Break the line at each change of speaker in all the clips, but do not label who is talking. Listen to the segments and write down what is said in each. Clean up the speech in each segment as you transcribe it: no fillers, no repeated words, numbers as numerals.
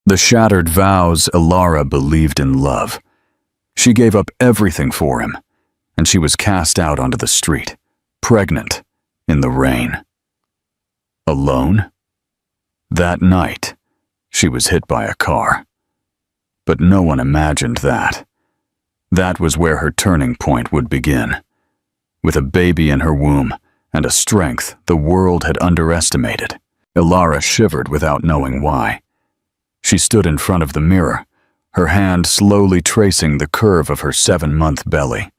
The shattered vows, Ilara believed in love. She gave up everything for him, and she was cast out onto the street, pregnant, in the rain. Alone? That night, she was hit by a car. But no one imagined that. That was where her turning point would begin. With a baby in her womb and a strength the world had underestimated, Ilara shivered without knowing why. She stood in front of the mirror, her hand slowly tracing the curve of her 7-month belly.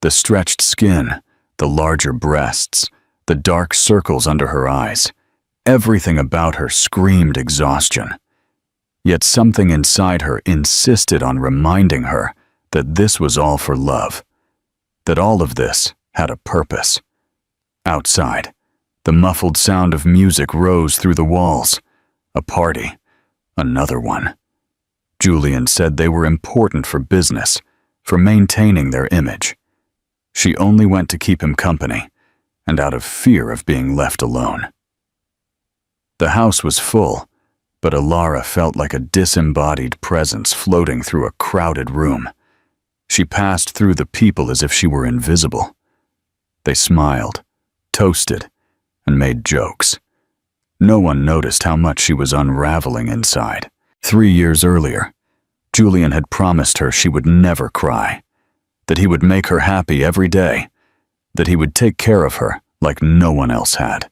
The stretched skin, the larger breasts, the dark circles under her eyes. Everything about her screamed exhaustion. Yet something inside her insisted on reminding her that this was all for love, that all of this had a purpose. Outside, the muffled sound of music rose through the walls. A party. Another one. Julian said they were important for business, for maintaining their image. She only went to keep him company, and out of fear of being left alone. The house was full, but Ilara felt like a disembodied presence floating through a crowded room. She passed through the people as if she were invisible. They smiled, toasted, and made jokes. No one noticed how much she was unraveling inside. 3 years earlier, Julian had promised her she would never cry, that he would make her happy every day, that he would take care of her like no one else had.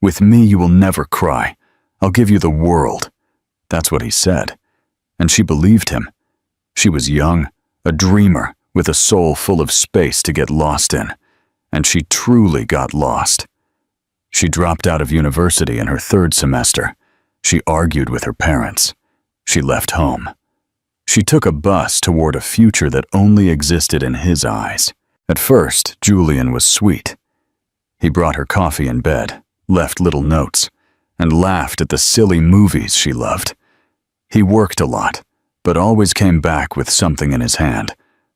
"With me you will never cry. I'll give you the world." That's what he said, and she believed him. She was young, a dreamer with a soul full of space to get lost in, and she truly got lost. She dropped out of university in her 3rd semester. She argued with her parents. She left home. She took a bus toward a future that only existed in his eyes. At first, Julian was sweet. He brought her coffee in bed, left little notes, and laughed at the silly movies she loved. He worked a lot, but always came back with something in his hand.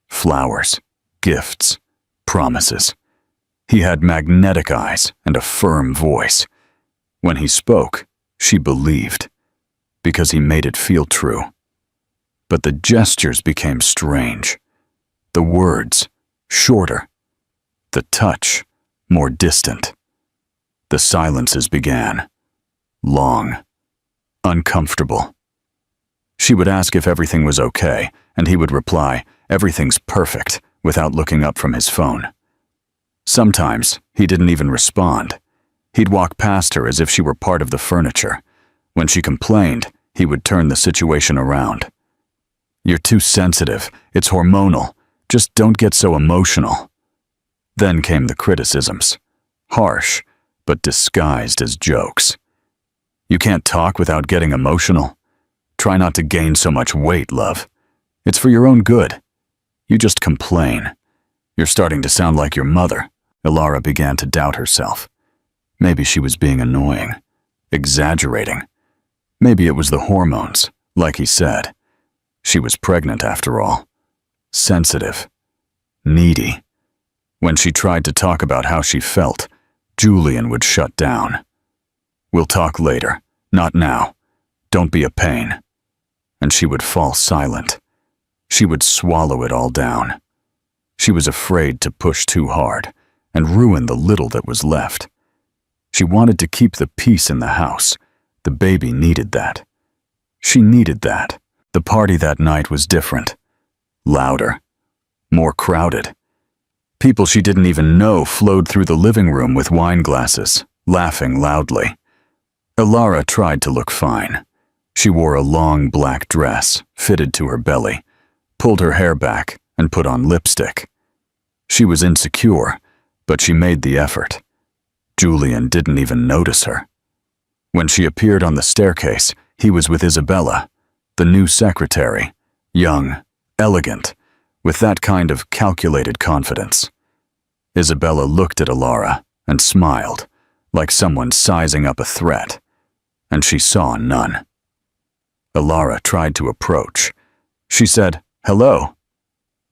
Flowers, gifts, promises. He had magnetic eyes and a firm voice. When he spoke, she believed, because he made it feel true. But the gestures became strange. The words, shorter. The touch, more distant. The silences began. Long. Uncomfortable. She would ask if everything was okay, and he would reply, "Everything's perfect," without looking up from his phone. Sometimes, he didn't even respond. He'd walk past her as if she were part of the furniture. When she complained, he would turn the situation around. "You're too sensitive. It's hormonal. Just don't get so emotional." Then came the criticisms. Harsh, but disguised as jokes. "You can't talk without getting emotional. Try not to gain so much weight, love. It's for your own good. You just complain. You're starting to sound like your mother." Ilara began to doubt herself. Maybe she was being annoying, exaggerating. Maybe it was the hormones, like he said. She was pregnant after all. Sensitive. Needy. When she tried to talk about how she felt, Julian would shut down. "We'll talk later. Not now. Don't be a pain." And she would fall silent. She would swallow it all down. She was afraid to push too hard and ruin the little that was left. She wanted to keep the peace in the house. The baby needed that. She needed that. The party that night was different. Louder. More crowded. People she didn't even know flowed through the living room with wine glasses, laughing loudly. Ilara tried to look fine. She wore a long black dress, fitted to her belly, pulled her hair back, and put on lipstick. She was insecure, but she made the effort. Julian didn't even notice her. When she appeared on the staircase, he was with Isabella, the new secretary, young, elegant, with that kind of calculated confidence. Isabella looked at Ilara and smiled, like someone sizing up a threat, and she saw none. Ilara tried to approach. She said, "Hello."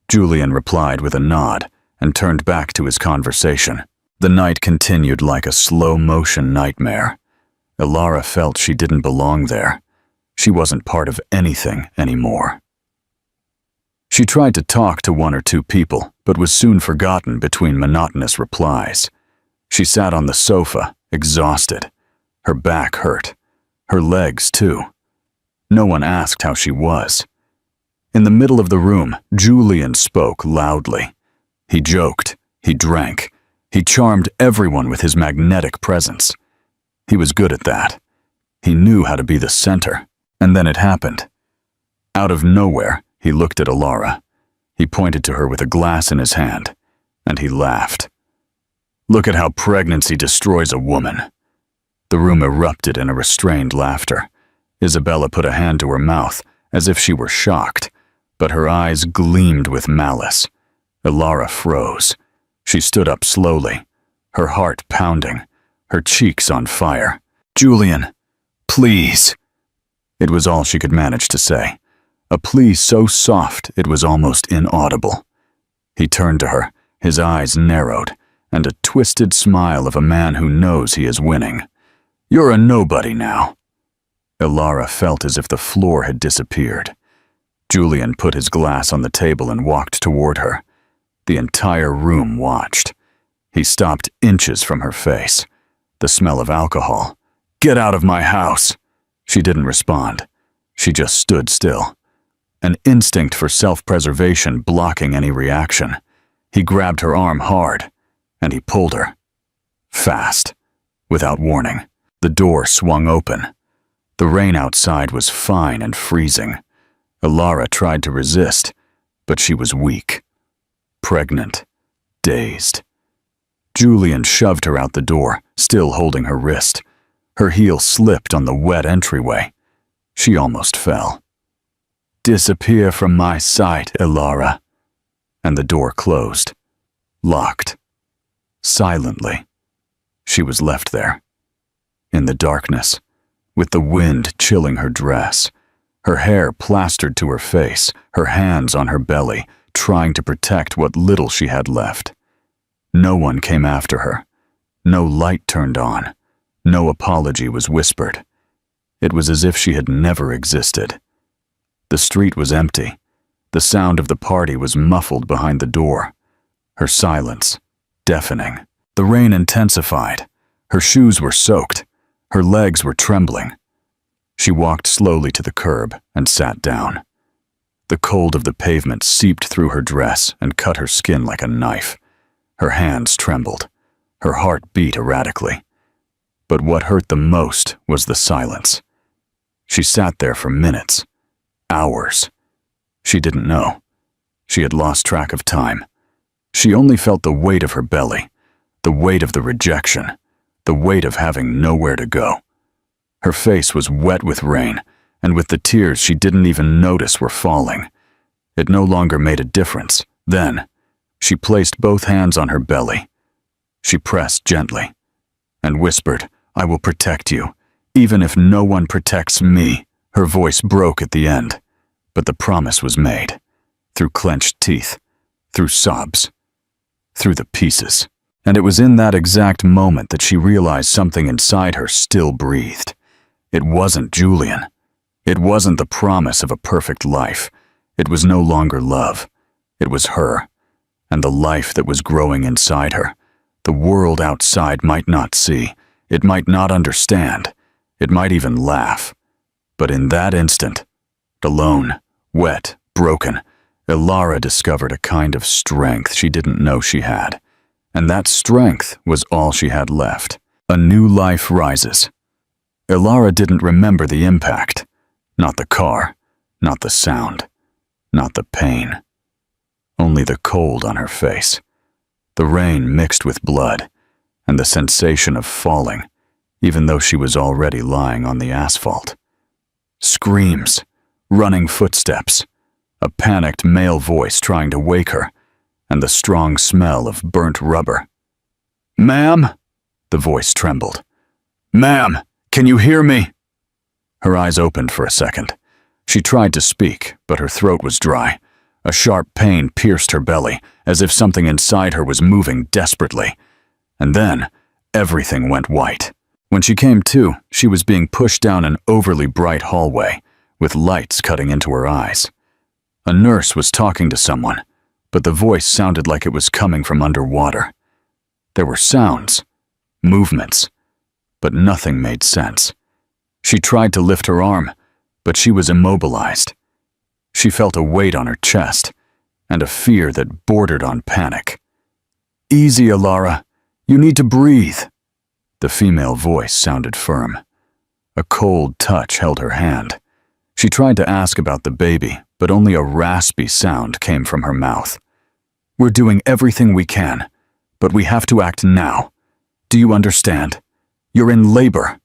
Julian replied with a nod and turned back to his conversation. The night continued like a slow-motion nightmare. Ilara felt she didn't belong there. She wasn't part of anything anymore. She tried to talk to one or two people, but was soon forgotten between monotonous replies. She sat on the sofa, exhausted. Her back hurt. Her legs, too. No one asked how she was. In the middle of the room, Julian spoke loudly. He joked. He drank. He charmed everyone with his magnetic presence. He was good at that. He knew how to be the center. And then it happened. Out of nowhere, he looked at Alara. He pointed to her with a glass in his hand, and he laughed. Look at how pregnancy destroys a woman. The room erupted in a restrained laughter. Isabella put a hand to her mouth, as if she were shocked, but her eyes gleamed with malice. Alara froze. She stood up slowly, her heart pounding, her cheeks on fire. Julian, please. It was all she could manage to say, a plea so soft it was almost inaudible. He turned to her, his eyes narrowed, and a twisted smile of a man who knows he is winning. You're a nobody now. Alara felt as if the floor had disappeared. Julian put his glass on the table and walked toward her. The entire room watched. He stopped inches from her face. The smell of alcohol. Get out of my house! She didn't respond. She just stood still. An instinct for self-preservation blocking any reaction. He grabbed her arm hard, and he pulled her. Fast. Without warning. The door swung open. The rain outside was fine and freezing. Alara tried to resist, but she was weak. Pregnant. Dazed. Julian shoved her out the door, still holding her wrist. Her heel slipped on the wet entryway. She almost fell. Disappear from my sight, Alara. And the door closed. Locked. Silently. She was left there. In the darkness, with the wind chilling her dress, her hair plastered to her face, her hands on her belly, trying to protect what little she had left. No one came after her. No light turned on. No apology was whispered. It was as if she had never existed. The street was empty. The sound of the party was muffled behind the door. Her silence, deafening. The rain intensified. Her shoes were soaked. Her legs were trembling. She walked slowly to the curb and sat down. The cold of the pavement seeped through her dress and cut her skin like a knife. Her hands trembled. Her heart beat erratically. But what hurt the most was the silence. She sat there for minutes, hours. She didn't know. She had lost track of time. She only felt the weight of her belly, the weight of the rejection, the weight of having nowhere to go. Her face was wet with rain, and with the tears she didn't even notice were falling. It no longer made a difference. Then, she placed both hands on her belly. She pressed gently and whispered, I will protect you, even if no one protects me. Her voice broke at the end, but the promise was made, through clenched teeth, through sobs, through the pieces. And it was in that exact moment that she realized something inside her still breathed. It wasn't Julian. It wasn't the promise of a perfect life. It was no longer love. It was her, and the life that was growing inside her. The world outside might not see. It might not understand. It might even laugh. But in that instant, alone, wet, broken, Alara discovered a kind of strength she didn't know she had. And that strength was all she had left. A new life rises. Alara didn't remember the impact. Not the car, not the sound, not the pain. Only the cold on her face. The rain mixed with blood, and the sensation of falling, even though she was already lying on the asphalt. Screams, running footsteps, a panicked male voice trying to wake her, and the strong smell of burnt rubber. Ma'am? The voice trembled. Ma'am, can you hear me? Her eyes opened for a second. She tried to speak, but her throat was dry. A sharp pain pierced her belly, as if something inside her was moving desperately. And then, everything went white. When she came to, she was being pushed down an overly bright hallway. with lights cutting into her eyes. A nurse was talking to someone, but the voice sounded like it was coming from underwater. There were sounds, movements, but nothing made sense. She tried to lift her arm, but she was immobilized. She felt a weight on her chest, and a fear that bordered on panic. "Easy, Alara. You need to breathe." The female voice sounded firm. A cold touch held her hand. She tried to ask about the baby, but only a raspy sound came from her mouth. "We're doing everything we can, but we have to act now. Do you understand? You're in labor."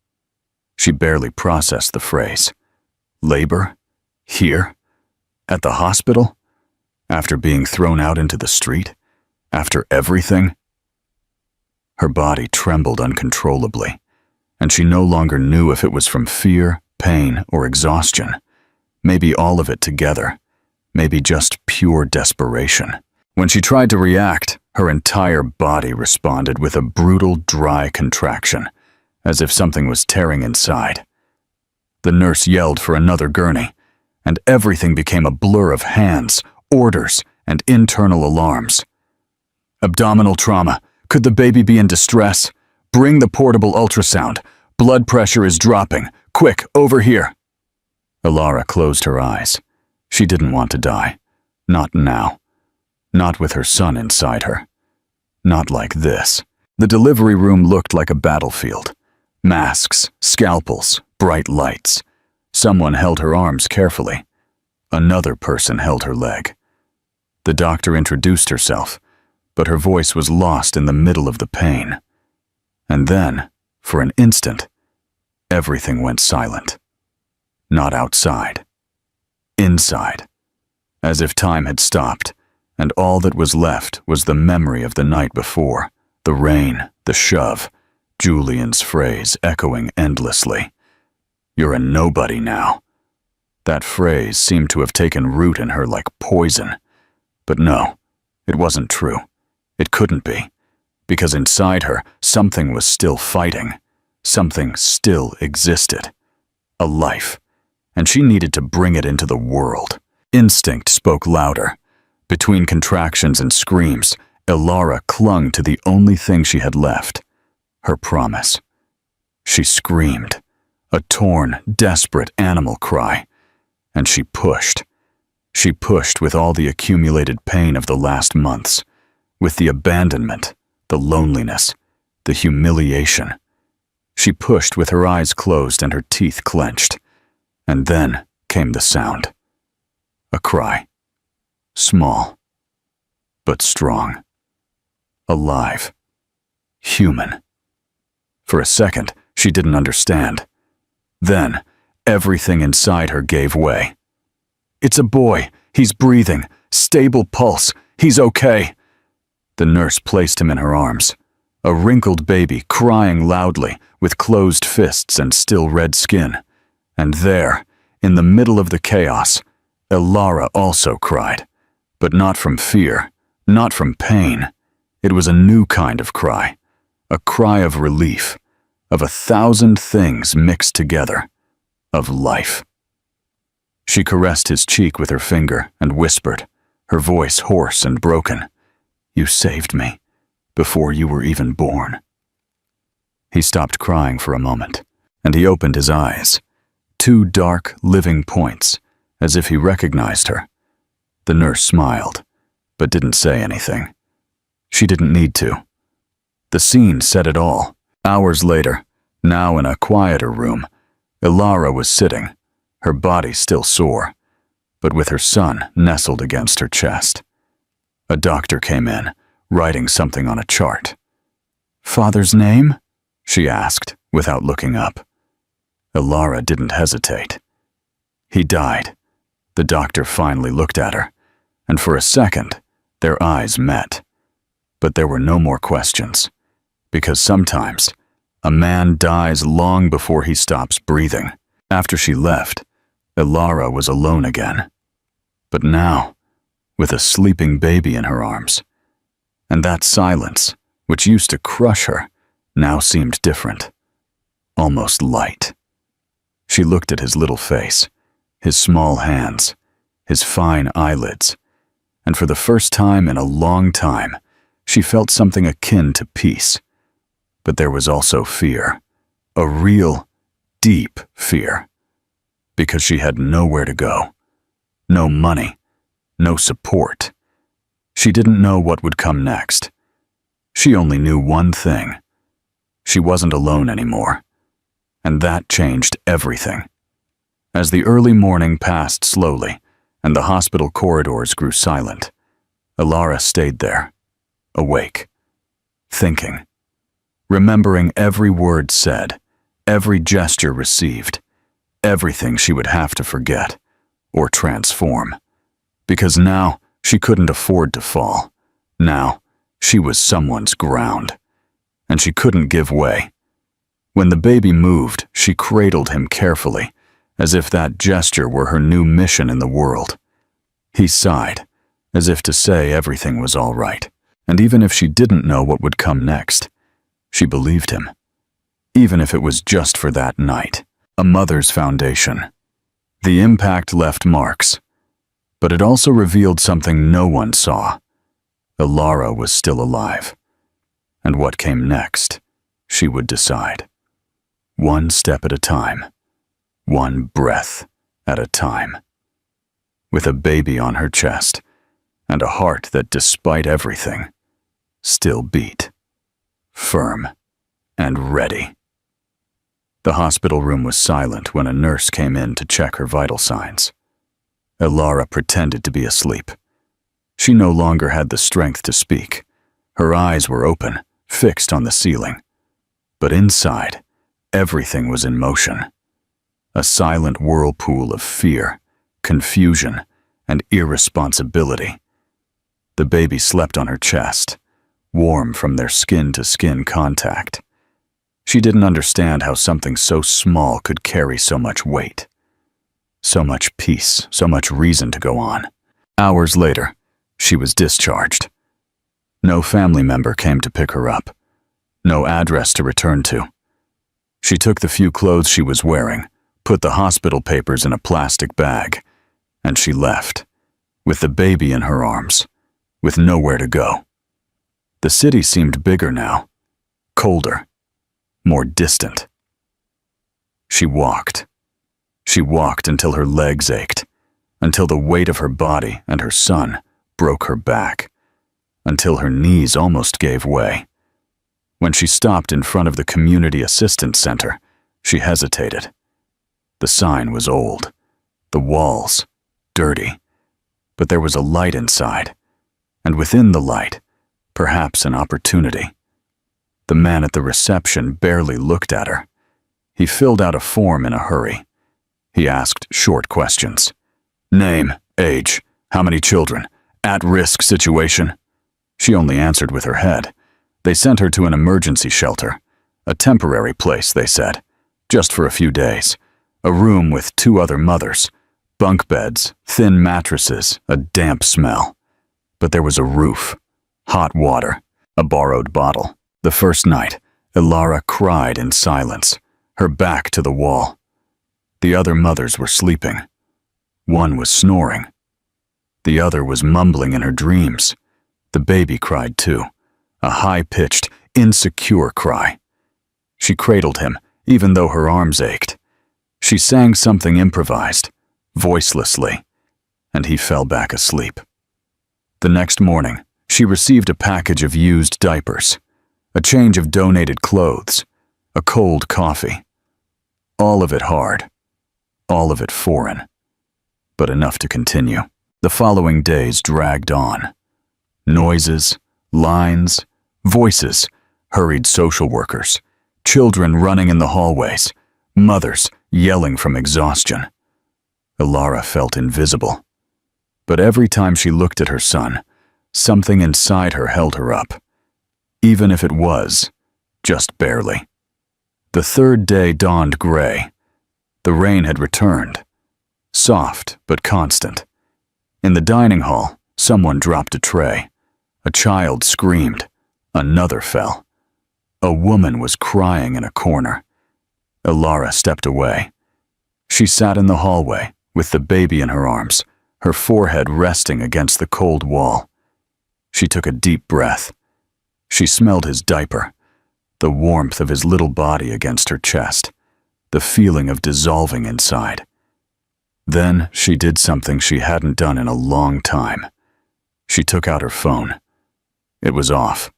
She barely processed the phrase. Labor? Here? At the hospital? After being thrown out into the street? After everything? Her body trembled uncontrollably, and she no longer knew if it was from fear, pain, or exhaustion. Maybe all of it together. Maybe just pure desperation. When she tried to react, her entire body responded with a brutal, dry contraction, as if something was tearing inside. The nurse yelled for another gurney, and everything became a blur of hands, orders, and internal alarms. "Abdominal trauma. Could the baby be in distress? Bring the portable ultrasound. Blood pressure is dropping. Quick, over here." Alara closed her eyes. She didn't want to die. Not now. Not with her son inside her. Not like this. The delivery room looked like a battlefield. Masks, scalpels, bright lights. Someone held her arms carefully. Another person held her leg. The doctor introduced herself, but her voice was lost in the middle of the pain. And then, for an instant, everything went silent. Not outside. Inside. As if time had stopped, and all that was left was the memory of the night before, the rain, the shove, Julian's phrase echoing endlessly. "You're a nobody now." That phrase seemed to have taken root in her like poison. But no, it wasn't true. It couldn't be, because inside her, something was still fighting. Something still existed. A life, and she needed to bring it into the world. Instinct spoke louder. Between contractions and screams, Alara clung to the only thing she had left, her promise. She screamed, a torn, desperate animal cry, and she pushed. She pushed with all the accumulated pain of the last months, with the abandonment, the loneliness, the humiliation. She pushed with her eyes closed and her teeth clenched. And then came the sound. A cry. Small, but strong. Alive. Human. For a second, she didn't understand. Then, everything inside her gave way. "It's a boy. He's breathing. Stable pulse. He's okay." The nurse placed him in her arms. A wrinkled baby crying loudly, with closed fists and still red skin. And there, in the middle of the chaos, Alara also cried. But not from fear, not from pain. It was a new kind of cry. A cry of relief, of 1,000 things mixed together, of life. She caressed his cheek with her finger and whispered, her voice hoarse and broken, "You saved me, before you were even born." He stopped crying for a moment, and he opened his eyes, 2 dark, living points, as if he recognized her. The nurse smiled, but didn't say anything. She didn't need to. The scene said it all. Hours later, now in a quieter room, Alara was sitting, her body still sore, but with her son nestled against her chest. A doctor came in, writing something on a chart. "Father's name?" she asked, without looking up. Alara didn't hesitate. "He died." The doctor finally looked at her, and for a second, their eyes met. But there were no more questions, because sometimes a man dies long before he stops breathing. After she left, Alara was alone again. But now, with a sleeping baby in her arms. And that silence, which used to crush her, now seemed different, almost light. She looked at his little face, his small hands, his fine eyelids, and for the first time in a long time, she felt something akin to peace. But there was also fear, a real, deep fear, because she had nowhere to go, no money, no support. She didn't know what would come next. She only knew one thing. She wasn't alone anymore, and that changed everything. As the early morning passed slowly and the hospital corridors grew silent, Ilara stayed there, awake, thinking, remembering every word said, every gesture received, everything she would have to forget or transform. Because now she couldn't afford to fall. Now she was someone's ground, and she couldn't give way. When the baby moved, she cradled him carefully, as if that gesture were her new mission in the world. He sighed, as if to say everything was all right, and even if she didn't know what would come next, she believed him. Even if it was just for that night. A mother's foundation. The impact left marks, but it also revealed something no one saw. Ilara was still alive, and what came next, she would decide. One step at a time, one breath at a time. With a baby on her chest, and a heart that, despite everything, still beat, firm and ready. The hospital room was silent when a nurse came in to check her vital signs. Ilara pretended to be asleep. She no longer had the strength to speak. Her eyes were open, fixed on the ceiling. But inside, everything was in motion. A silent whirlpool of fear, confusion, and irresponsibility. The baby slept on her chest, warm from their skin-to-skin contact. She didn't understand how something so small could carry so much weight. So much peace, so much reason to go on. Hours later, she was discharged. No family member came to pick her up. No address to return to. She took the few clothes she was wearing, put the hospital papers in a plastic bag, and she left, with the baby in her arms, with nowhere to go. The city seemed bigger now, colder, more distant. She walked. She walked until her legs ached, until the weight of her body and her son broke her back, until her knees almost gave way. When she stopped in front of the Community Assistance Center, she hesitated. The sign was old, the walls dirty, but there was a light inside, and within the light, perhaps an opportunity. The man at the reception barely looked at her. He filled out a form in a hurry. He asked short questions. Name, age, how many children, at-risk situation. She only answered with her head. They sent her to an emergency shelter. A temporary place, they said. Just for a few days. A room with 2 other mothers. Bunk beds, thin mattresses, a damp smell. But there was a roof, hot water, a borrowed bottle. The first night, Ilara cried in silence, her back to the wall. The other mothers were sleeping. One was snoring. The other was mumbling in her dreams. The baby cried too, a high-pitched, insecure cry. She cradled him, even though her arms ached. She sang something improvised, voicelessly, and he fell back asleep. The next morning, she received a package of used diapers, a change of donated clothes, a cold coffee. All of it hard, all of it foreign, but enough to continue. The following days dragged on. Noises, lines, voices, hurried social workers, children running in the hallways, mothers yelling from exhaustion. Ilara felt invisible. But every time she looked at her son, something inside her held her up, even if it was just barely. The third day dawned gray. The rain had returned, soft but constant. In the dining hall, someone dropped a tray. A child screamed. Another fell. A woman was crying in a corner. Ilara stepped away. She sat in the hallway, with the baby in her arms, her forehead resting against the cold wall. She took a deep breath. She smelled his diaper, the warmth of his little body against her chest, the feeling of dissolving inside. Then she did something she hadn't done in a long time. She took out her phone. It was off.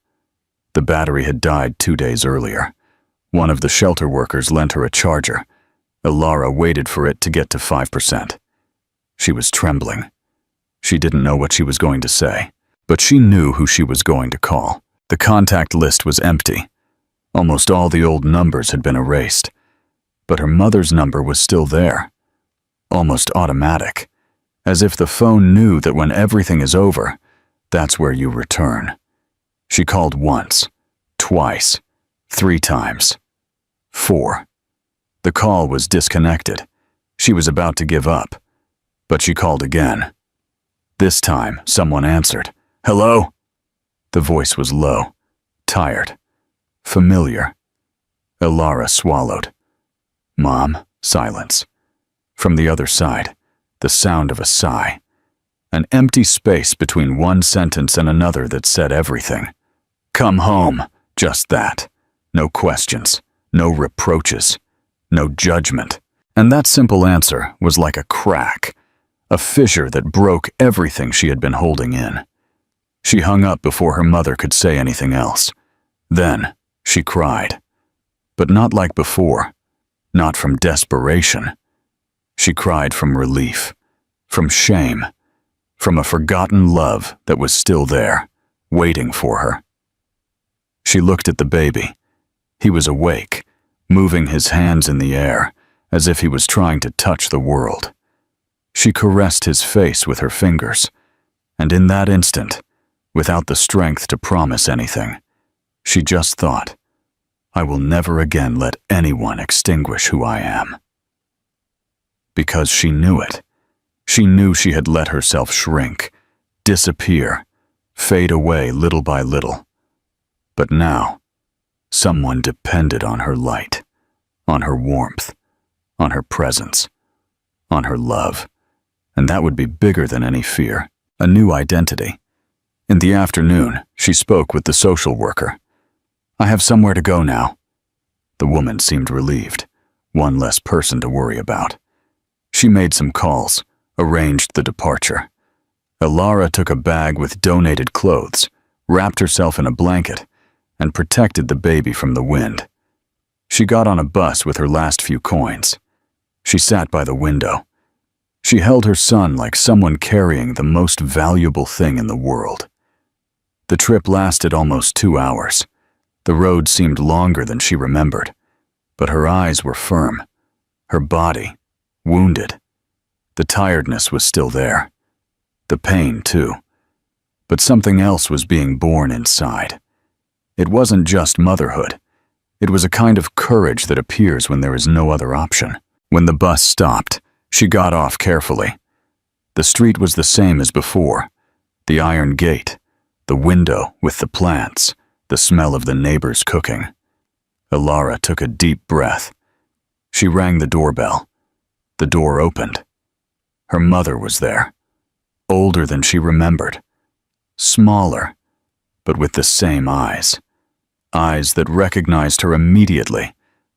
The battery had died 2 days earlier. One of the shelter workers lent her a charger. Ilara waited for it to get to 5%. She was trembling. She didn't know what she was going to say, but she knew who she was going to call. The contact list was empty. Almost all the old numbers had been erased, but her mother's number was still there. Almost automatic, as if the phone knew that when everything is over, that's where you return. She called once, twice, 3 times, 4. The call was disconnected. She was about to give up, but she called again. This time, someone answered. "Hello?" The voice was low, tired, familiar. Ilara swallowed. "Mom," silence. From the other side, the sound of a sigh. An empty space between one sentence and another that said everything. "Come home," just that. No questions, no reproaches, no judgment. And that simple answer was like a crack, a fissure that broke everything she had been holding in. She hung up before her mother could say anything else. Then she cried. But not like before, not from desperation. She cried from relief, from shame, from a forgotten love that was still there, waiting for her. She looked at the baby. He was awake, moving his hands in the air, as if he was trying to touch the world. She caressed his face with her fingers, and in that instant, without the strength to promise anything, she just thought, "I will never again let anyone extinguish who I am." Because she knew it. She knew she had let herself shrink, disappear, fade away little by little. But now, someone depended on her light, on her warmth, on her presence, on her love, and that would be bigger than any fear, a new identity. In the afternoon, she spoke with the social worker. "I have somewhere to go now." The woman seemed relieved, one less person to worry about. She made some calls, arranged the departure. Ilara took a bag with donated clothes, wrapped herself in a blanket, and protected the baby from the wind. She got on a bus with her last few coins. She sat by the window. She held her son like someone carrying the most valuable thing in the world. The trip lasted almost 2 hours. The road seemed longer than she remembered, but her eyes were firm, her body wounded. The tiredness was still there, the pain too, but something else was being born inside. It wasn't just motherhood. It was a kind of courage that appears when there is no other option. When the bus stopped, she got off carefully. The street was the same as before. The iron gate, the window with the plants, the smell of the neighbors cooking. Ilara took a deep breath. She rang the doorbell. The door opened. Her mother was there, older than she remembered, smaller, but with the same eyes. Eyes that recognized her immediately,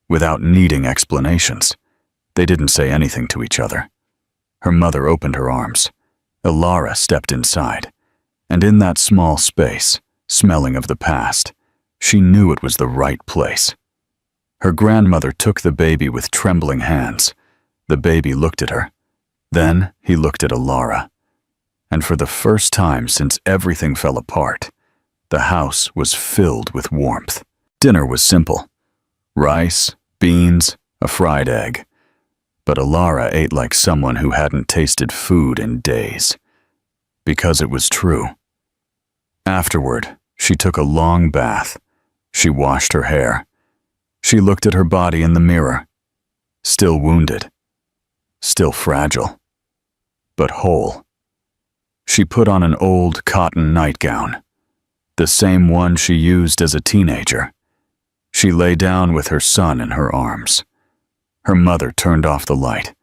without needing explanations. They didn't say anything to each other. Her mother opened her arms. Ilara stepped inside, and in that small space, smelling of the past, she knew it was the right place. Her grandmother took the baby with trembling hands. The baby looked at her. Then he looked at Ilara. And for the first time since everything fell apart, the house was filled with warmth. Dinner was simple. Rice, beans, a fried egg. But Ilara ate like someone who hadn't tasted food in days. Because it was true. Afterward, she took a long bath. She washed her hair. She looked at her body in the mirror. Still wounded. Still fragile. But whole. She put on an old cotton nightgown. The same one she used as a teenager. She lay down with her son in her arms. Her mother turned off the light.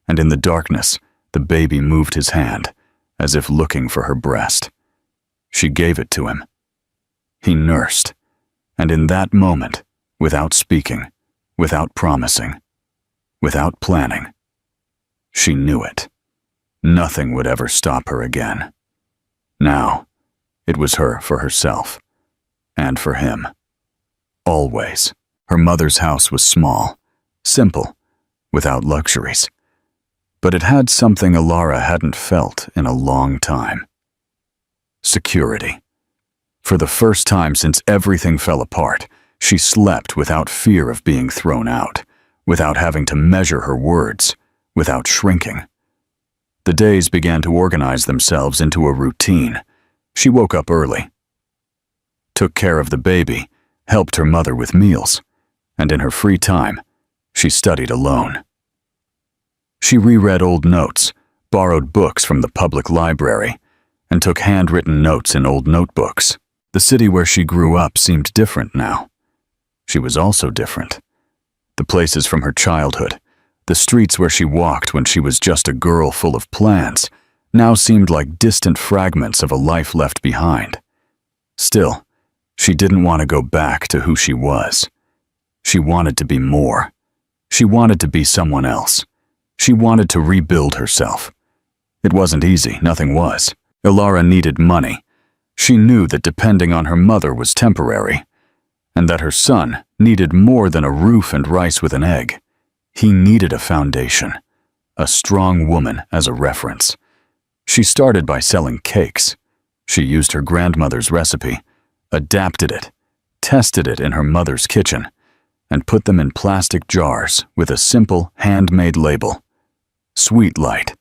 and in the darkness, the baby moved his hand, as if looking for her breast. She gave it to him. He nursed, and in that moment, without speaking, without promising, without planning, she knew it. Nothing would ever stop her again. Now, it was her for herself, and for him. Always. Her mother's house was small, simple, without luxuries. But it had something Alara hadn't felt in a long time. Security. For the first time since everything fell apart, she slept without fear of being thrown out, without having to measure her words, without shrinking. The days began to organize themselves into a routine. She woke up early, took care of the baby, helped her mother with meals, and in her free time, she studied alone. She reread old notes, borrowed books from the public library, and took handwritten notes in old notebooks. The city where she grew up seemed different now. She was also different. The places from her childhood, the streets where she walked when she was just a girl full of plans, now seemed like distant fragments of a life left behind. Still, she didn't want to go back to who she was. She wanted to be more. She wanted to be someone else. She wanted to rebuild herself. It wasn't easy, nothing was. Alara needed money. She knew that depending on her mother was temporary, and that her son needed more than a roof and rice with an egg. He needed a foundation, a strong woman as a reference. She started by selling cakes. She used her grandmother's recipe, adapted it, tested it in her mother's kitchen, and put them in plastic jars with a simple handmade label, Sweet Light.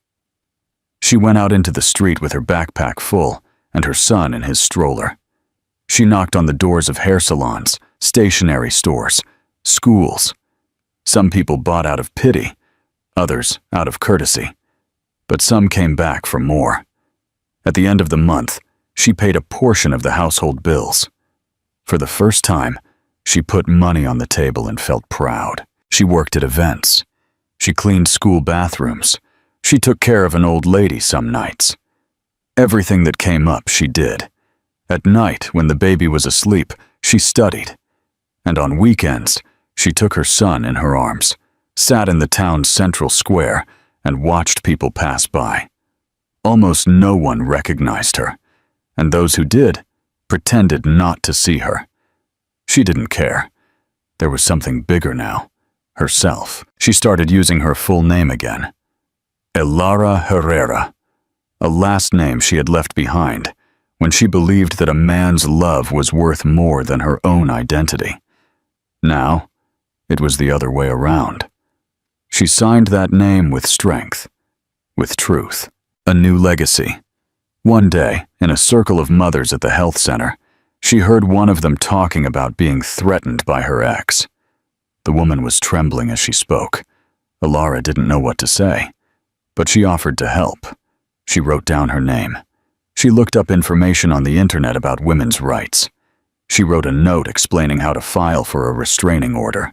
She went out into the street with her backpack full and her son in his stroller. She knocked on the doors of hair salons, stationery stores, schools. Some people bought out of pity, others out of courtesy, but some came back for more. At the end of the month, she paid a portion of the household bills. For the first time, she put money on the table and felt proud. She worked at events. She cleaned school bathrooms. She took care of an old lady some nights. Everything that came up, she did. At night, when the baby was asleep, she studied. And on weekends, she took her son in her arms, sat in the town's central square, and watched people pass by. Almost no one recognized her, and those who did pretended not to see her. She didn't care. There was something bigger now. Herself. She started using her full name again. Alara Herrera, a last name she had left behind when she believed that a man's love was worth more than her own identity. Now, it was the other way around. She signed that name with strength, with truth, a new legacy. One day, in a circle of mothers at the health center, she heard one of them talking about being threatened by her ex. The woman was trembling as she spoke. Alara didn't know what to say, but she offered to help. She wrote down her name. She looked up information on the internet about women's rights. She wrote a note explaining how to file for a restraining order.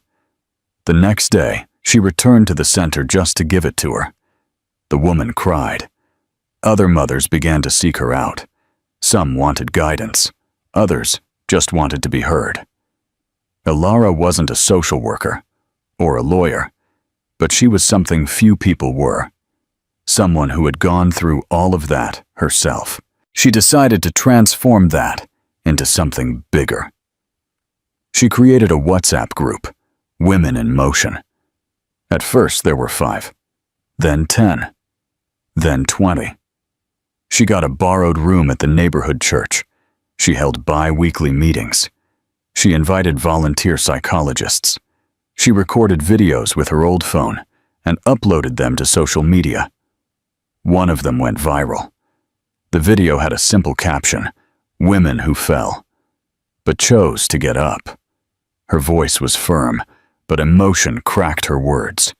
The next day, she returned to the center just to give it to her. The woman cried. Other mothers began to seek her out. Some wanted guidance. Others just wanted to be heard. Alara wasn't a social worker or a lawyer, but she was something few people were. Someone who had gone through all of that herself. She decided to transform that into something bigger. She created a WhatsApp group, Women in Motion. At first there were 5, then 10, then 20. She got a borrowed room at the neighborhood church. She held bi-weekly meetings. She invited volunteer psychologists. She recorded videos with her old phone and uploaded them to social media. One of them went viral. The video had a simple caption, "Women who fell," but chose to get up. Her voice was firm, but emotion cracked her words.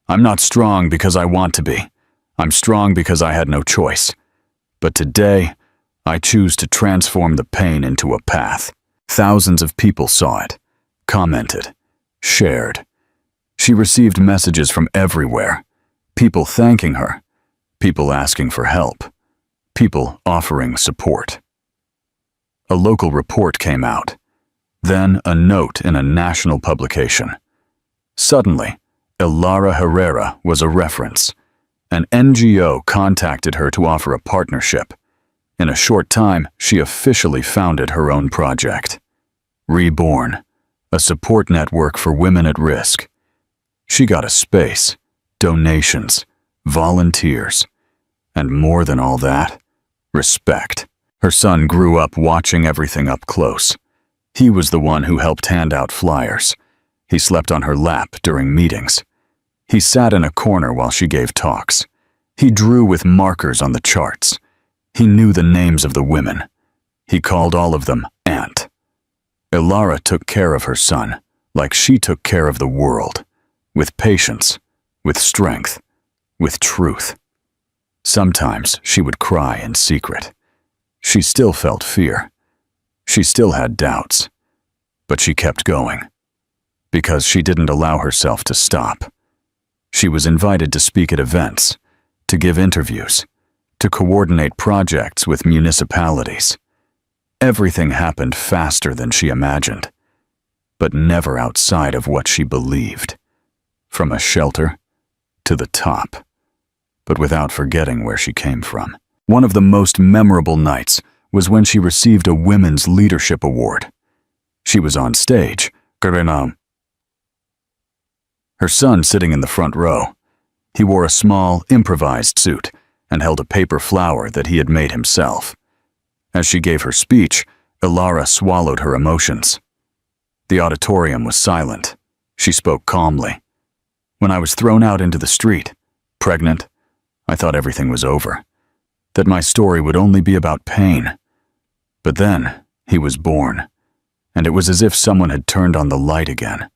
"I'm not strong because I want to be. I'm strong because I had no choice. But today, I choose to transform the pain into a path." Thousands of people saw it, commented, shared. She received messages from everywhere. People thanking her, people asking for help, people offering support. A local report came out, then a note in a national publication. Suddenly, Elara Herrera was a reference. An NGO contacted her to offer a partnership. In a short time, she officially founded her own project. Reborn, a support network for women at risk. She got a space, donations, volunteers, and more than all that, respect. Her son grew up watching everything up close. He was the one who helped hand out flyers. He slept on her lap during meetings. He sat in a corner while she gave talks. He drew with markers on the charts. He knew the names of the women. He called all of them Aunt. Elara took care of her son, like she took care of the world, with patience, with strength, with truth. Sometimes she would cry in secret. She still felt fear. She still had doubts. But she kept going, because she didn't allow herself to stop. She was invited to speak at events, to give interviews, to coordinate projects with municipalities. Everything happened faster than she imagined, but never outside of what she believed. From a shelter to the top, but without forgetting where she came from. One of the most memorable nights was when she received a Women's Leadership Award. She was on stage, her son sitting in the front row. He wore a small, improvised suit and held a paper flower that he had made himself. As she gave her speech, Elara swallowed her emotions. The auditorium was silent. She spoke calmly. When I was thrown out into the street, pregnant, I thought everything was over, that my story would only be about pain. But then, he was born, and it was as if someone had turned on the light again.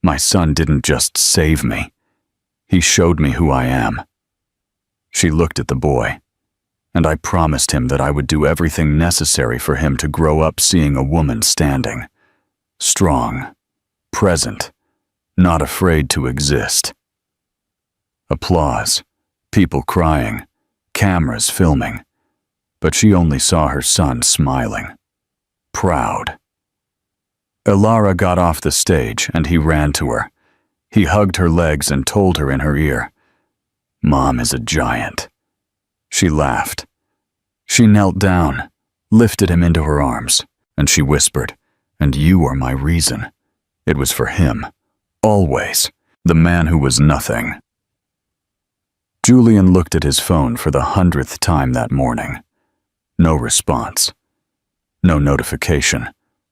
My son didn't just save me. He showed me who I am. She looked at the boy, and I promised him that I would do everything necessary for him to grow up seeing a woman standing, strong, present, not afraid to exist. Applause, people crying, cameras filming, but she only saw her son smiling, proud. Elara got off the stage and he ran to her. He hugged her legs and told her in her ear, "Mom is a giant." She laughed. She knelt down, lifted him into her arms, and she whispered, "And you are my reason." It was for him, always, the man who was nothing. Julian looked at his phone for the 100th time that morning. No response. No notification.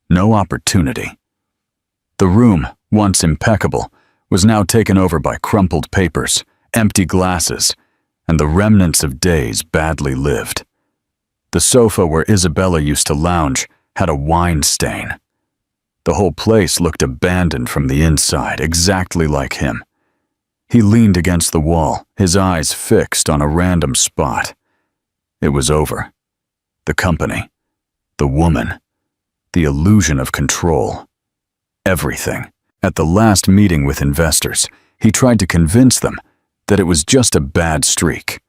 No opportunity. The room, once impeccable, was now taken over by crumpled papers, empty glasses, and the remnants of days badly lived. The sofa where Isabella used to lounge had a wine stain. The whole place looked abandoned from the inside, exactly like him. He leaned against the wall, his eyes fixed on a random spot. It was over. The company, the woman, the illusion of control. Everything. At the last meeting with investors, he tried to convince them that it was just a bad streak,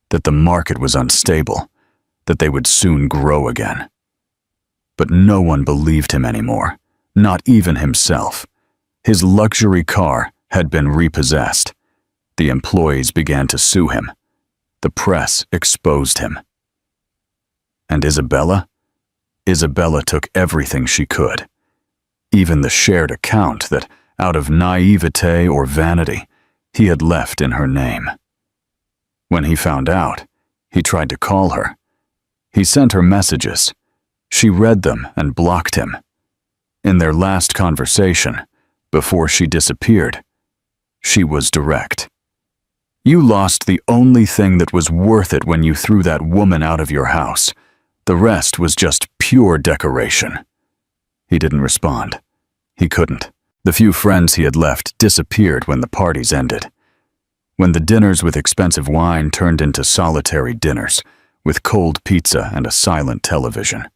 that the market was unstable, that they would soon grow again. But no one believed him anymore, not even himself. His luxury car had been repossessed. The employees began to sue him. The press exposed him. And Isabella? Isabella took everything she could, even the shared account that, out of naivete or vanity, he had left in her name. When he found out, he tried to call her. He sent her messages. She read them and blocked him. In their last conversation, before she disappeared, she was direct. "You lost the only thing that was worth it when you threw that woman out of your house. The rest was just pure decoration." He didn't respond. He couldn't. The few friends he had left disappeared when the parties ended. When the dinners with expensive wine turned into solitary dinners, with cold pizza and a silent television.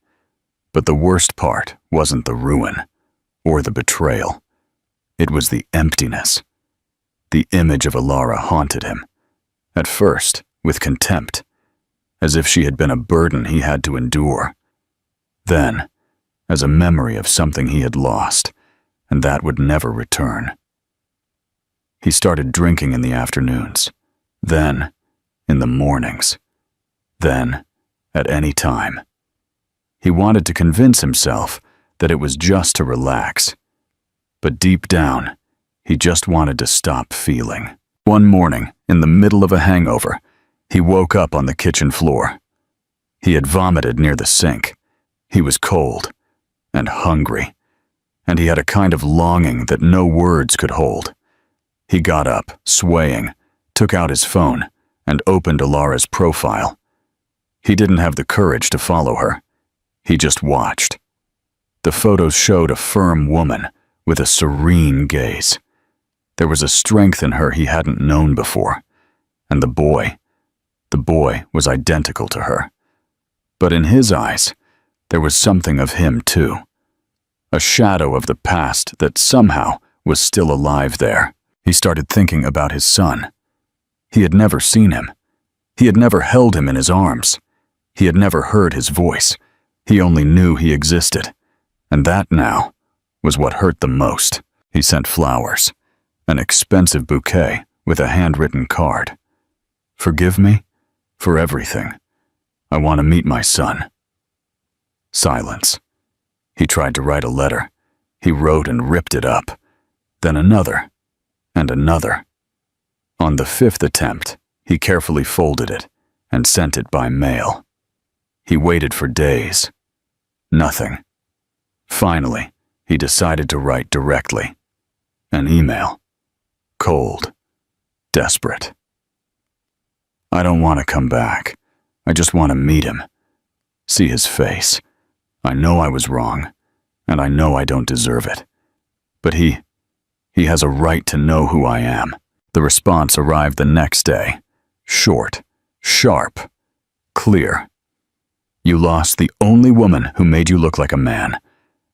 But the worst part wasn't the ruin, or the betrayal. It was the emptiness. The image of Elara haunted him, At first, with contempt, as if she had been a burden he had to endure. Then, as a memory of something he had lost, and that would never return. He started drinking in the afternoons, then in the mornings, then at any time. He wanted to convince himself that it was just to relax, but deep down, he just wanted to stop feeling. One morning, in the middle of a hangover, he woke up on the kitchen floor. He had vomited near the sink. He was cold and hungry, and he had a kind of longing that no words could hold. He got up, swaying, took out his phone, and opened Alara's profile. He didn't have the courage to follow her. He just watched. The photos showed a firm woman with a serene gaze. There was a strength in her he hadn't known before, and the boy was identical to her. But in his eyes, there was something of him too. A shadow of the past that somehow was still alive there. He started thinking about his son. He had never seen him. He had never held him in his arms. He had never heard his voice. He only knew he existed. And that now was what hurt the most. He sent flowers, an expensive bouquet with a handwritten card. "Forgive me for everything. I want to meet my son." Silence. He tried to write a letter. He wrote and ripped it up. Then another, and another. On the 5th attempt, he carefully folded it and sent it by mail. He waited for days. Nothing. Finally, he decided to write directly. An email. Cold. Desperate. "I don't want to come back. I just want to meet him. See his face. I know I was wrong, and I know I don't deserve it. But he has a right to know who I am." The response arrived the next day. Short, sharp, clear. "You lost the only woman who made you look like a man,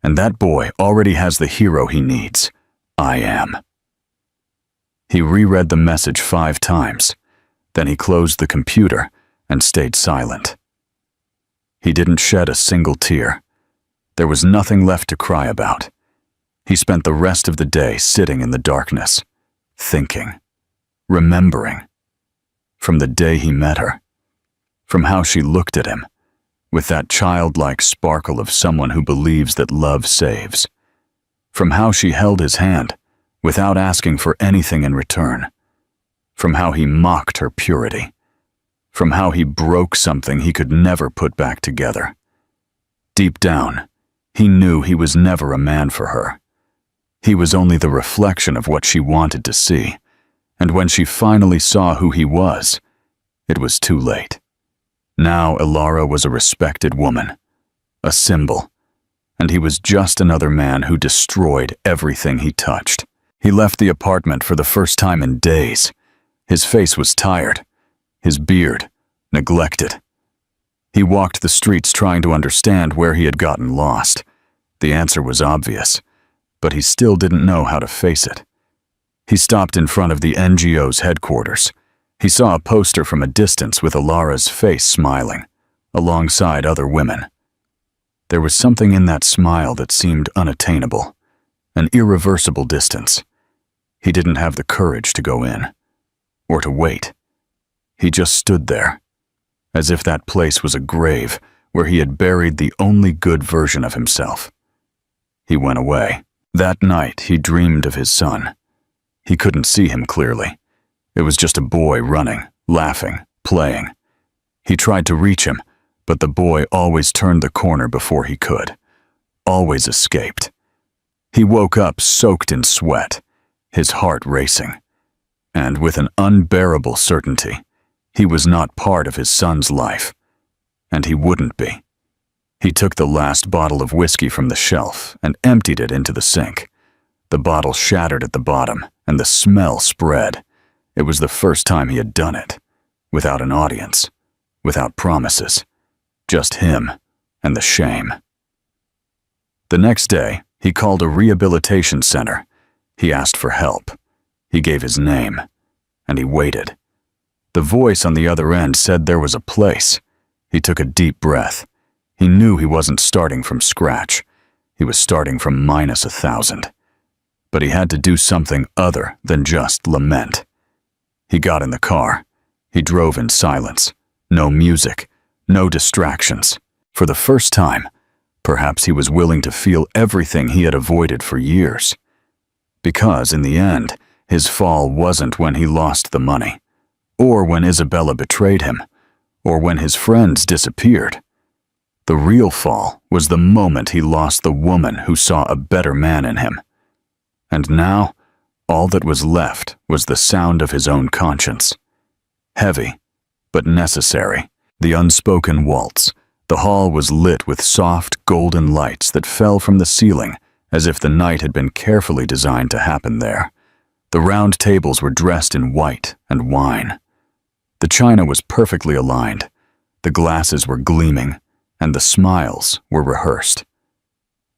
and that boy already has the hero he needs. I am." He reread the message 5 times. Then he closed the computer and stayed silent. He didn't shed a single tear. There was nothing left to cry about. He spent the rest of the day sitting in the darkness, thinking, remembering. From the day he met her, from how she looked at him, with that childlike sparkle of someone who believes that love saves. From how she held his hand, without asking for anything in return. From how he mocked her purity. From how he broke something he could never put back together. Deep down, he knew he was never a man for her. He was only the reflection of what she wanted to see, and when she finally saw who he was, it was too late. Now Alara was a respected woman, a symbol, and he was just another man who destroyed everything he touched. He left the apartment for the first time in days. His face was tired, his beard neglected. He walked the streets trying to understand where he had gotten lost. The answer was obvious, but he still didn't know how to face it. He stopped in front of the NGO's headquarters. He saw a poster from a distance with Alara's face smiling, alongside other women. There was something in that smile that seemed unattainable, an irreversible distance. He didn't have the courage to go in, or to wait. He just stood there, as if that place was a grave where he had buried the only good version of himself. He went away. That night he dreamed of his son. He couldn't see him clearly. It was just a boy running, laughing, playing. He tried to reach him, but the boy always turned the corner before he could, always escaped. He woke up soaked in sweat, his heart racing, and with an unbearable certainty, he was not part of his son's life, and he wouldn't be. He took the last bottle of whiskey from the shelf and emptied it into the sink. The bottle shattered at the bottom, and the smell spread. It was the first time he had done it, without an audience, without promises, just him and the shame. The next day, he called a rehabilitation center. He asked for help. He gave his name, and he waited. The voice on the other end said there was a place. He took a deep breath. He knew he wasn't starting from scratch. He was starting from -1,000. But he had to do something other than just lament. He got in the car. He drove in silence. No music. No distractions. For the first time, perhaps he was willing to feel everything he had avoided for years. Because, in the end, his fall wasn't when he lost the money, or when Isabella betrayed him, or when his friends disappeared. The real fall was the moment he lost the woman who saw a better man in him. And now, all that was left was the sound of his own conscience. Heavy, but necessary. The unspoken waltz. The hall was lit with soft, golden lights that fell from the ceiling as if the night had been carefully designed to happen there. The round tables were dressed in white and wine. The china was perfectly aligned. The glasses were gleaming, and the smiles were rehearsed.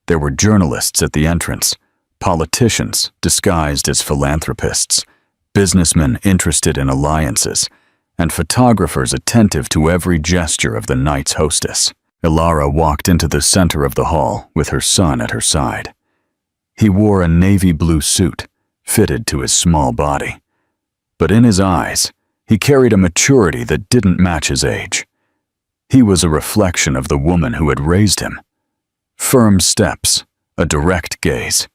There were journalists at the entrance, politicians disguised as philanthropists, businessmen interested in alliances, and photographers attentive to every gesture of the night's hostess. Ilara walked into the center of the hall with her son at her side. He wore a navy blue suit, fitted to his small body. But in his eyes, he carried a maturity that didn't match his age. He was a reflection of the woman who had raised him. Firm steps, a direct gaze.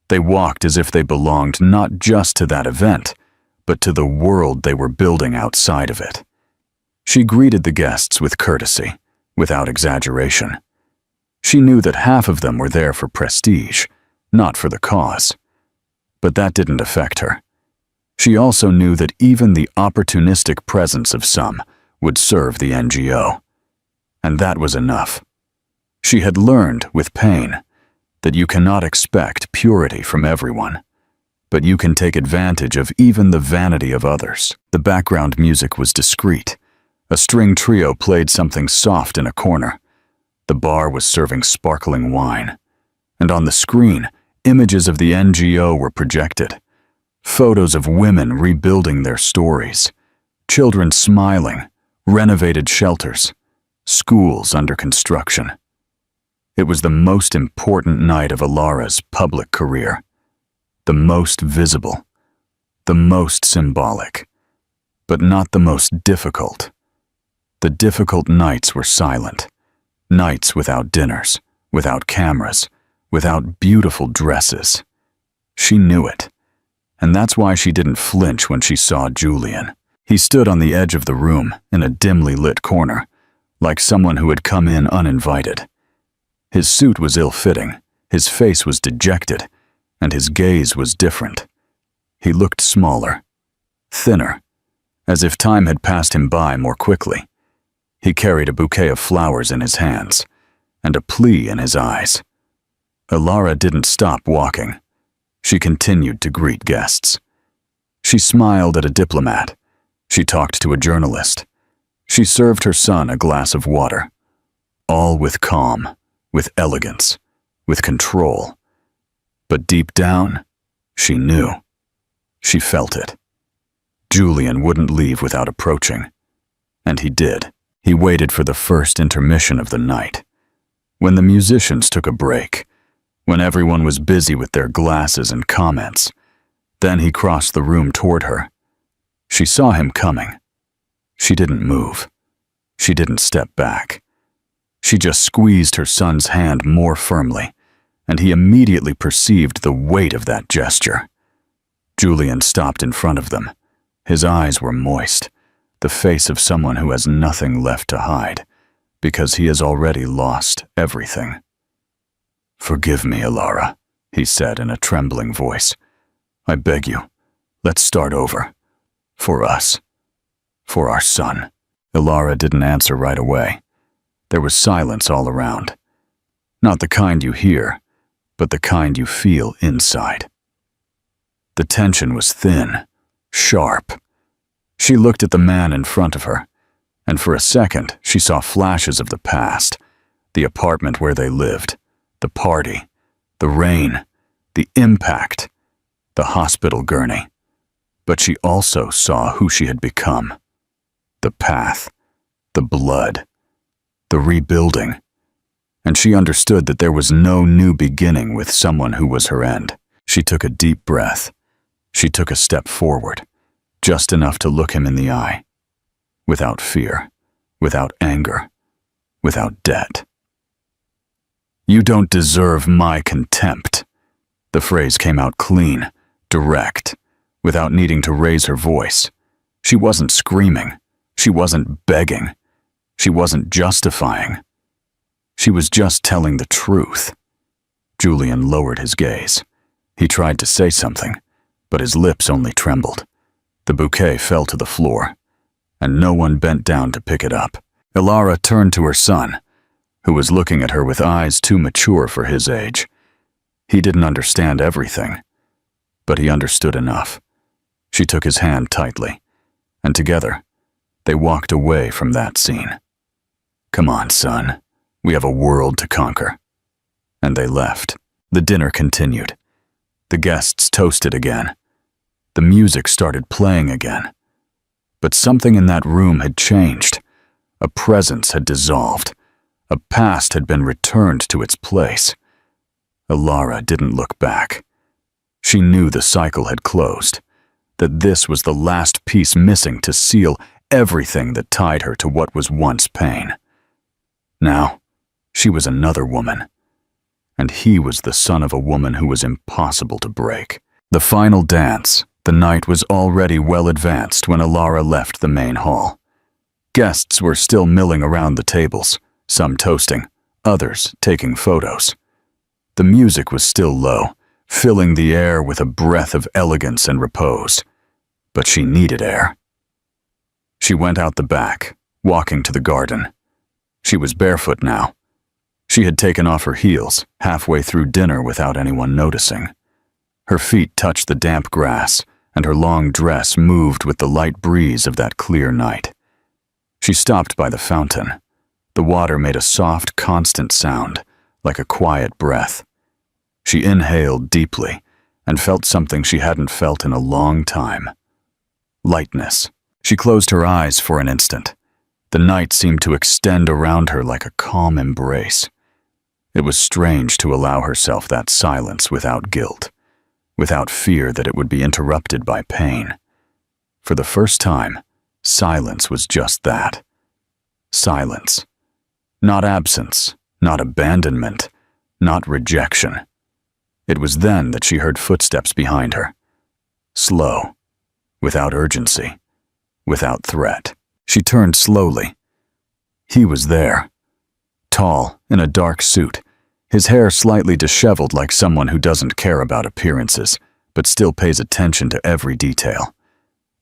They walked as if they belonged not just to that event, but to the world they were building outside of it. She greeted the guests with courtesy, without exaggeration. She knew that half of them were there for prestige, not for the cause. But that didn't affect her. She also knew that even the opportunistic presence of some would serve the NGO. And that was enough. She had learned, with pain, that you cannot expect purity from everyone, but you can take advantage of even the vanity of others. The background music was discreet. A string trio played something soft in a corner. The bar was serving sparkling wine. And on the screen, images of the NGO were projected. Photos of women rebuilding their stories. Children smiling. Renovated shelters. Schools under construction. It was the most important night of Ilara's public career. The most visible. The most symbolic. But not the most difficult. The difficult nights were silent. Nights without dinners, without cameras, without beautiful dresses. She knew it. And that's why she didn't flinch when she saw Julian. He stood on the edge of the room, in a dimly lit corner, like someone who had come in uninvited. His suit was ill-fitting, his face was dejected, and his gaze was different. He looked smaller, thinner, as if time had passed him by more quickly. He carried a bouquet of flowers in his hands, and a plea in his eyes. Ilara didn't stop walking. She continued to greet guests. She smiled at a diplomat. She talked to a journalist. She served her son a glass of water. All with calm, with elegance, with control. But deep down, she knew. She felt it. Julian wouldn't leave without approaching. And he did. He waited for the first intermission of the night. When the musicians took a break, when everyone was busy with their glasses and comments, then he crossed the room toward her. She saw him coming. She didn't move. She didn't step back. She just squeezed her son's hand more firmly, and he immediately perceived the weight of that gesture. Julian stopped in front of them. His eyes were moist, the face of someone who has nothing left to hide, because he has already lost everything. "Forgive me, Ilara," he said in a trembling voice. "I beg you, let's start over. For us. For our son." Ilara didn't answer right away. There was silence all around. Not the kind you hear, but the kind you feel inside. The tension was thin, sharp. She looked at the man in front of her, and for a second she saw flashes of the past, the apartment where they lived, the party, the rain, the impact, the hospital gurney. But she also saw who she had become. the path, the blood, the rebuilding, and she understood that there was no new beginning with someone who was her end. She took a deep breath. She took a step forward, just enough to look him in the eye, without fear, without anger, without debt. "You don't deserve my contempt." The phrase came out clean, direct, without needing to raise her voice. She wasn't screaming. She wasn't begging. She wasn't justifying. She was just telling the truth. Julian lowered his gaze. He tried to say something, but his lips only trembled. The bouquet fell to the floor, and no one bent down to pick it up. Ilara turned to her son, who was looking at her with eyes too mature for his age. He didn't understand everything, but he understood enough. She took his hand tightly, and together, they walked away from that scene. "Come on, son. We have a world to conquer." And they left. The dinner continued. The guests toasted again. The music started playing again. But something in that room had changed. A presence had dissolved. A past had been returned to its place. Ilara didn't look back. She knew the cycle had closed, that this was the last piece missing to seal everything that tied her to what was once pain. Now, she was another woman, and he was the son of a woman who was impossible to break. The final dance, the night was already well advanced when Ilara left the main hall. Guests were still milling around the tables, some toasting, others taking photos. The music was still low, filling the air with a breath of elegance and repose. But she needed air. She went out the back, walking to the garden. She was barefoot now. She had taken off her heels halfway through dinner without anyone noticing. Her feet touched the damp grass, and her long dress moved with the light breeze of that clear night. She stopped by the fountain. The water made a soft, constant sound, like a quiet breath. She inhaled deeply and felt something she hadn't felt in a long time. Lightness. She closed her eyes for an instant. The night seemed to extend around her like a calm embrace. It was strange to allow herself that silence without guilt, without fear that it would be interrupted by pain. For the first time, silence was just that. Silence. Not absence, not abandonment, not rejection. It was then that she heard footsteps behind her. Slow, without urgency, without threat. She turned slowly. He was there. Tall, in a dark suit, his hair slightly disheveled like someone who doesn't care about appearances, but still pays attention to every detail.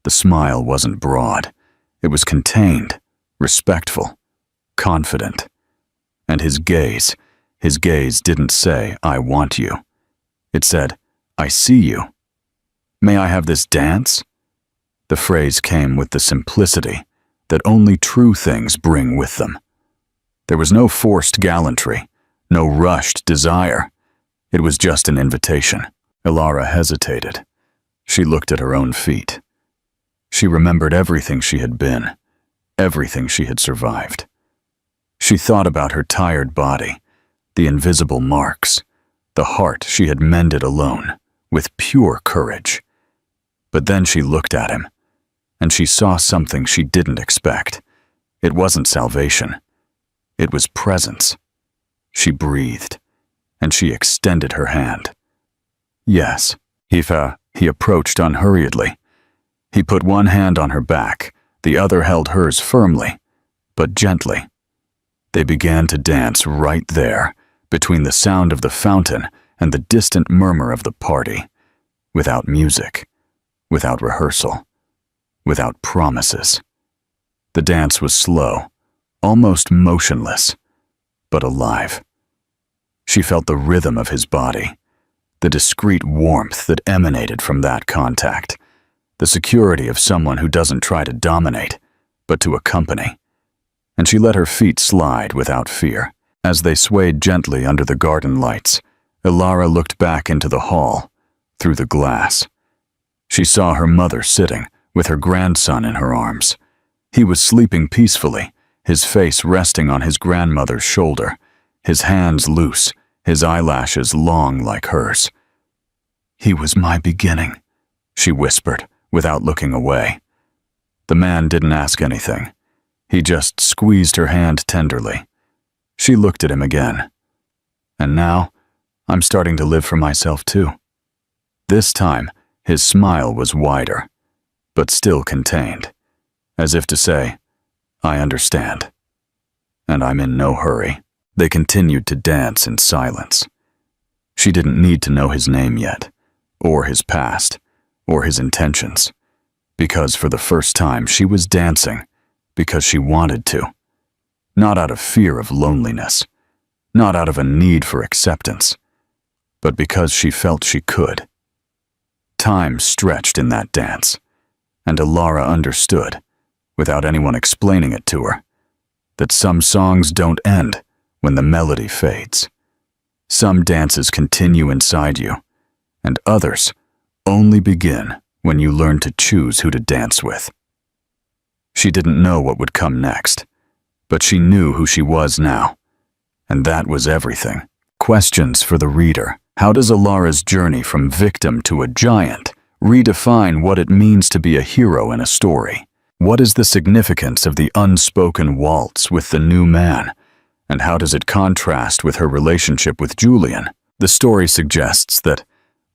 The smile wasn't broad. It was contained, respectful, confident. And his gaze didn't say, "I want you." It said, "I see you. May I have this dance?" The phrase came with the simplicity that only true things bring with them. There was no forced gallantry, no rushed desire. It was just an invitation. Ilara hesitated. She looked at her own feet. She remembered everything she had been, everything she had survived. She thought about her tired body, the invisible marks, the heart she had mended alone, with pure courage. But then she looked at him, and she saw something she didn't expect. It wasn't salvation. It was presence. She breathed, and she extended her hand. Yes, he approached unhurriedly. He put one hand on her back, the other held hers firmly, but gently. They began to dance right there, between the sound of the fountain and the distant murmur of the party, without music, without rehearsal, without promises. The dance was slow, almost motionless, but alive. She felt the rhythm of his body, the discreet warmth that emanated from that contact, the security of someone who doesn't try to dominate, but to accompany. And she let her feet slide without fear. As they swayed gently under the garden lights, Ilara looked back into the hall, through the glass. She saw her mother sitting, with her grandson in her arms. He was sleeping peacefully, his face resting on his grandmother's shoulder, his hands loose, his eyelashes long like hers. "He was my beginning," she whispered, without looking away. The man didn't ask anything. He just squeezed her hand tenderly. She looked at him again. "And now, I'm starting to live for myself too." This time, his smile was wider, but still contained, as if to say, "I understand. And I'm in no hurry." They continued to dance in silence. She didn't need to know his name yet, or his past, or his intentions, because for the first time she was dancing because she wanted to, not out of fear of loneliness, not out of a need for acceptance, but because she felt she could. Time stretched in that dance, and Alara understood, without anyone explaining it to her, that some songs don't end when the melody fades. Some dances continue inside you, and others only begin when you learn to choose who to dance with. She didn't know what would come next, but she knew who she was now, and that was everything. Questions for the reader. How does Alara's journey from victim to a giant redefine what it means to be a hero in a story? What is the significance of the unspoken waltz with the new man? And how does it contrast with her relationship with Julian? The story suggests that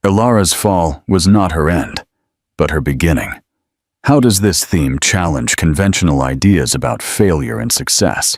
Alara's fall was not her end, but her beginning. How does this theme challenge conventional ideas about failure and success?